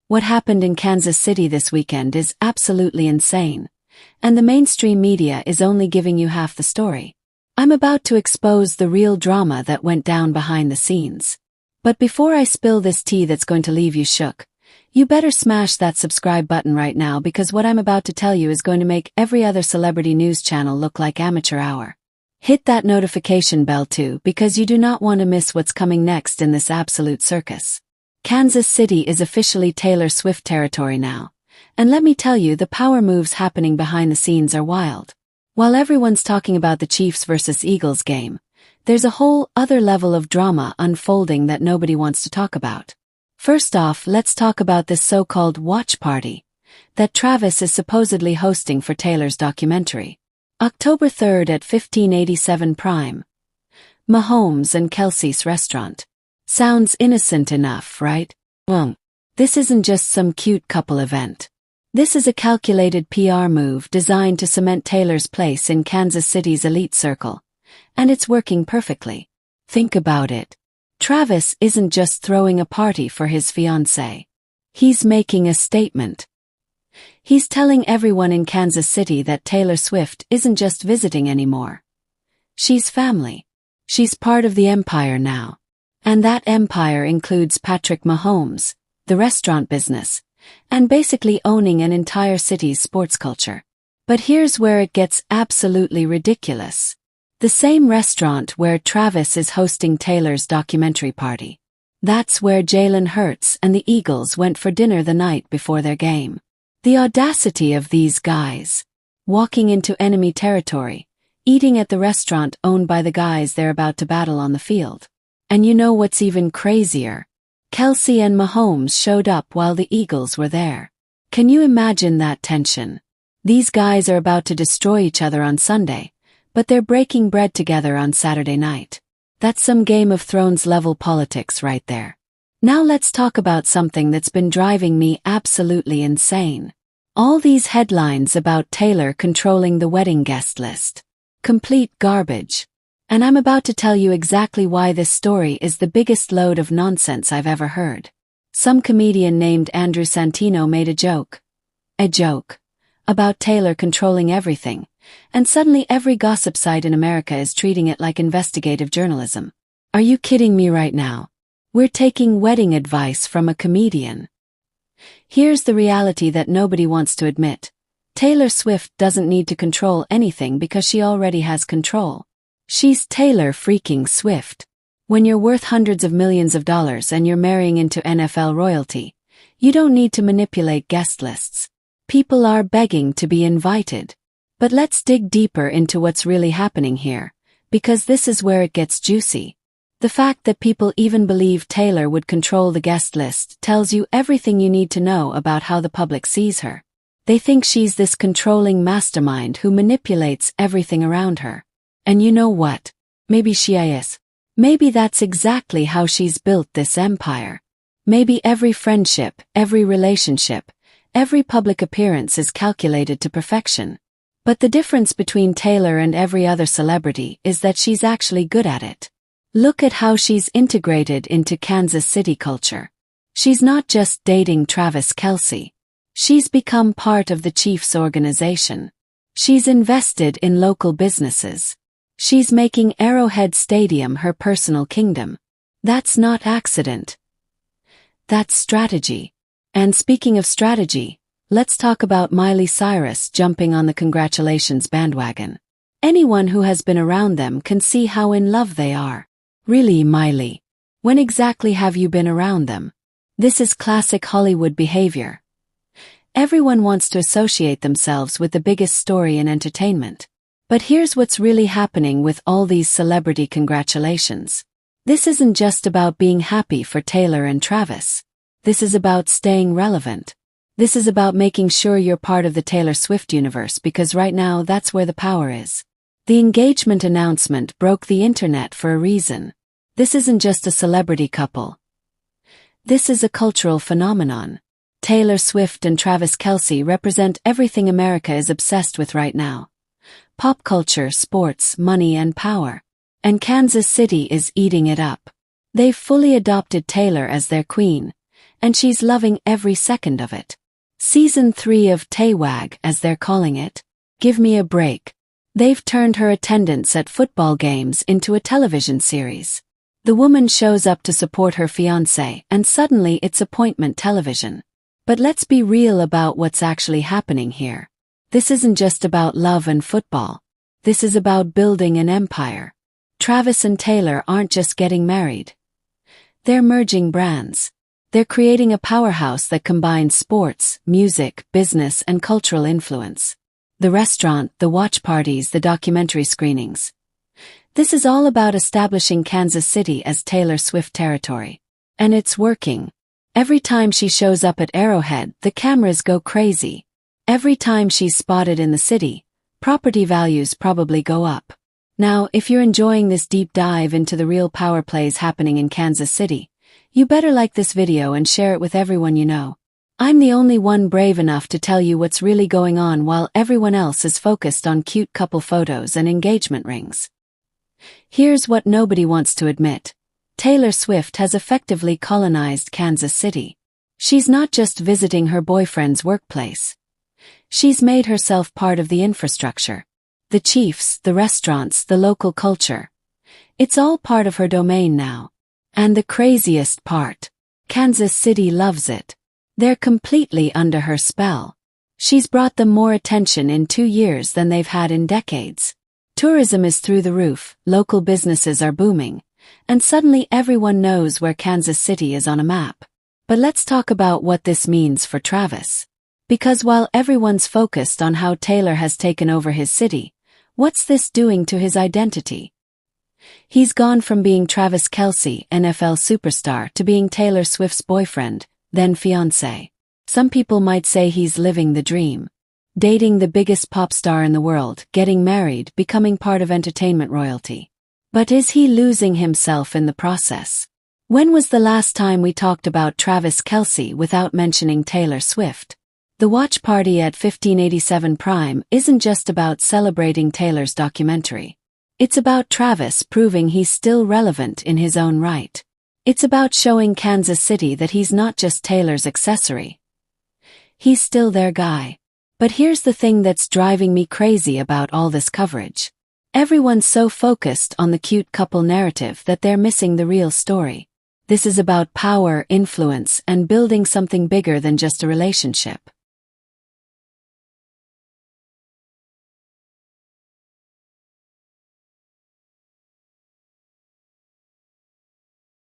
What happened in Kansas City this weekend is absolutely insane, and the mainstream media is only giving you half the story. I'm about to expose the real drama that went down behind the scenes. But before I spill this tea that's going to leave you shook, you better smash that subscribe button right now, because what I'm about to tell you is going to make every other celebrity news channel look like amateur hour. Hit that notification bell too, because you do not want to miss what's coming next in this absolute circus. Kansas City is officially Taylor Swift territory now, and let me tell you, the power moves happening behind the scenes are wild. While everyone's talking about the Chiefs versus Eagles game, there's a whole other level of drama unfolding that nobody wants to talk about. First off, let's talk about this so-called watch party that Travis is supposedly hosting for Taylor's documentary. October 3rd at 1587 Prime. Mahomes and Kelce's restaurant. Sounds innocent enough, right? Well, this isn't just some cute couple event. This is a calculated PR move designed to cement Taylor's place in Kansas City's elite circle. And it's working perfectly. Think about it. Travis isn't just throwing a party for his fiancée. He's making a statement. He's telling everyone in Kansas City that Taylor Swift isn't just visiting anymore. She's family. She's part of the empire now. And that empire includes Patrick Mahomes, the restaurant business, and basically owning an entire city's sports culture. But here's where it gets absolutely ridiculous. The same restaurant where Travis is hosting Taylor's documentary party. That's where Jalen Hurts and the Eagles went for dinner the night before their game. The audacity of these guys. Walking into enemy territory, eating at the restaurant owned by the guys they're about to battle on the field. And you know what's even crazier? Kelce and Mahomes showed up while the Eagles were there. Can you imagine that tension? These guys are about to destroy each other on Sunday, but they're breaking bread together on Saturday night. That's some Game of Thrones level politics right there. Now let's talk about something that's been driving me absolutely insane. All these headlines about Taylor controlling the wedding guest list. Complete garbage. And I'm about to tell you exactly why this story is the biggest load of nonsense I've ever heard. Some comedian named Andrew Santino made a joke about Taylor controlling everything, and suddenly every gossip site in America is treating it like investigative journalism. Are you kidding me right now? We're taking wedding advice from a comedian. Here's the reality that nobody wants to admit. Taylor Swift doesn't need to control anything because she already has control. She's Taylor freaking Swift. When you're worth hundreds of millions of dollars and you're marrying into NFL royalty, you don't need to manipulate guest lists. People are begging to be invited. But let's dig deeper into what's really happening here, because this is where it gets juicy. The fact that people even believe Taylor would control the guest list tells you everything you need to know about how the public sees her. They think she's this controlling mastermind who manipulates everything around her. And you know what? Maybe she is. Maybe that's exactly how she's built this empire. Maybe every friendship, every relationship, every public appearance is calculated to perfection. But the difference between Taylor and every other celebrity is that she's actually good at it. Look at how she's integrated into Kansas City culture. She's not just dating Travis Kelce. She's become part of the Chiefs organization. She's invested in local businesses. She's making Arrowhead Stadium her personal kingdom. That's not accident. That's strategy. And speaking of strategy, let's talk about Miley Cyrus jumping on the congratulations bandwagon. Anyone who has been around them can see how in love they are. Really, Miley? When exactly have you been around them? This is classic Hollywood behavior. Everyone wants to associate themselves with the biggest story in entertainment. But here's what's really happening with all these celebrity congratulations. This isn't just about being happy for Taylor and Travis. This is about staying relevant. This is about making sure you're part of the Taylor Swift universe, because right now that's where the power is. The engagement announcement broke the internet for a reason. This isn't just a celebrity couple. This is a cultural phenomenon. Taylor Swift and Travis Kelce represent everything America is obsessed with right now. Pop culture, sports, money, and power. And Kansas City is eating it up. They've fully adopted Taylor as their queen, and she's loving every second of it. Season 3 of Taywag, as they're calling it. Give me a break. They've turned her attendance at football games into a television series. The woman shows up to support her fiancé, and suddenly it's appointment television. But let's be real about what's actually happening here. This isn't just about love and football. This is about building an empire. Travis and Taylor aren't just getting married. They're merging brands. They're creating a powerhouse that combines sports, music, business, and cultural influence. The restaurant, the watch parties, the documentary screenings. This is all about establishing Kansas City as Taylor Swift territory. And it's working. Every time she shows up at Arrowhead, the cameras go crazy. Every time she's spotted in the city, property values probably go up. Now, if you're enjoying this deep dive into the real power plays happening in Kansas City, you better like this video and share it with everyone you know. I'm the only one brave enough to tell you what's really going on while everyone else is focused on cute couple photos and engagement rings. Here's what nobody wants to admit. Taylor Swift has effectively colonized Kansas City. She's not just visiting her boyfriend's workplace. She's made herself part of the infrastructure. The Chiefs, the restaurants, the local culture. It's all part of her domain now. And the craziest part, Kansas City loves it. They're completely under her spell. She's brought them more attention in 2 years than they've had in decades. Tourism is through the roof, local businesses are booming, and suddenly everyone knows where Kansas City is on a map. But let's talk about what this means for Travis. Because while everyone's focused on how Taylor has taken over his city, what's this doing to his identity? He's gone from being Travis Kelce, NFL superstar, to being Taylor Swift's boyfriend, then fiancé. Some people might say he's living the dream. Dating the biggest pop star in the world, getting married, becoming part of entertainment royalty. But is he losing himself in the process? When was the last time we talked about Travis Kelce without mentioning Taylor Swift? The watch party at 1587 Prime isn't just about celebrating Taylor's documentary. It's about Travis proving he's still relevant in his own right. It's about showing Kansas City that he's not just Taylor's accessory. He's still their guy. But here's the thing that's driving me crazy about all this coverage. Everyone's so focused on the cute couple narrative that they're missing the real story. This is about power, influence, and building something bigger than just a relationship.